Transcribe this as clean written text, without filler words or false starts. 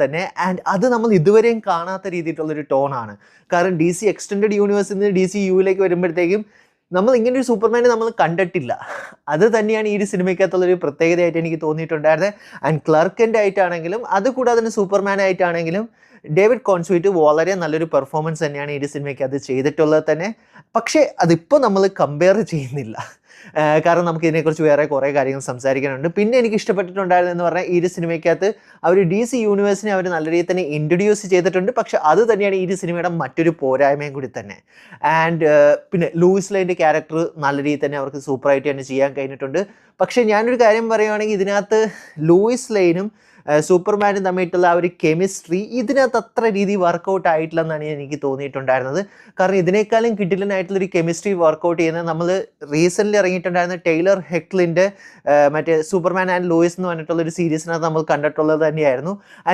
തന്നെ. ആൻഡ് അത് നമ്മൾ ഇതുവരെയും കാണാത്ത രീതിയിലുള്ളൊരു ടോണാണ്. കാരണം DC എക്സ്റ്റൻഡഡ് യൂണിവേഴ്സിൽ നിന്ന് DC യുയിലേക്ക് വരുമ്പോഴത്തേക്കും നമ്മൾ ഇങ്ങനൊരു സൂപ്പർമാനെ നമ്മൾ കണ്ടിട്ടില്ല. അത് തന്നെയാണ് ഈ ഒരു സിനിമയ്ക്കകത്തുള്ളൊരു പ്രത്യേകതയായിട്ട് എനിക്ക് തോന്നിയിട്ടുണ്ടായിരുന്നത്. ആൻഡ് ക്ലർക്കൻ്റ് ആയിട്ടാണെങ്കിലും അതുകൂടാതെ തന്നെ സൂപ്പർമാൻ ആയിട്ടാണെങ്കിലും ഡേവിഡ് കോൺസ്വീറ്റ് വളരെ നല്ലൊരു പെർഫോമൻസ് തന്നെയാണ് ഈ ഒരു സിനിമയ്ക്ക് അത് ചെയ്തിട്ടുള്ളത് തന്നെ. പക്ഷേ അതിപ്പോൾ നമ്മൾ കമ്പയർ ചെയ്യുന്നില്ല. കാരണം നമുക്ക് ഇതിനെക്കുറിച്ച് വേറെ കുറേ കാര്യങ്ങൾ സംസാരിക്കാനുണ്ട്. പിന്നെ എനിക്ക് ഇഷ്ടപ്പെട്ടിട്ടുണ്ടായിരുന്നെന്ന് പറഞ്ഞാൽ ഈ ഒരു സിനിമയ്ക്കകത്ത് അവർ DC യൂണിവേഴ്സിനെ അവർ നല്ല രീതിയിൽ തന്നെ ഇൻട്രൊഡ്യൂസ് ചെയ്തിട്ടുണ്ട്. പക്ഷേ അത് തന്നെയാണ് ഈ ഒരു സിനിമയുടെ മറ്റൊരു പോരായ്മയും കൂടി തന്നെ. ആൻഡ് പിന്നെ ലൂയിസ് ലൈൻ്റെ ക്യാരക്ടർ നല്ല രീതിയിൽ തന്നെ അവർക്ക് സൂപ്പറായിട്ട് തന്നെ ചെയ്യാൻ കഴിഞ്ഞിട്ടുണ്ട്. പക്ഷേ ഞാനൊരു കാര്യം പറയുകയാണെങ്കിൽ ഇതിനകത്ത് ലൂയിസ് ലൈനും സൂപ്പർമാനും തമ്മിലുള്ള ആ ഒരു കെമിസ്ട്രി ഇതിനകത്ത് അത്ര രീതി വർക്കൗട്ട് ആയിട്ടില്ലെന്നാണ് എനിക്ക് തോന്നിയിട്ടുണ്ടായിരുന്നത്. കാരണം ഇതിനേക്കാളും കിടിലനായിട്ടുള്ളൊരു കെമിസ്ട്രി വർക്കൗട്ട് ചെയ്യുന്നത് നമ്മൾ റീസെൻ്റ്ലി ഇറങ്ങിയിട്ടുണ്ടായിരുന്ന ടൈലർ ഹെക്ലിൻ്റെ മറ്റേ സൂപ്പർമാൻ ആൻഡ് ലൂയിസ് എന്ന് പറഞ്ഞിട്ടുള്ളൊരു സീരീസിനകത്ത് നമ്മൾ കണ്ടിട്ടുള്ളത് തന്നെയായിരുന്നു.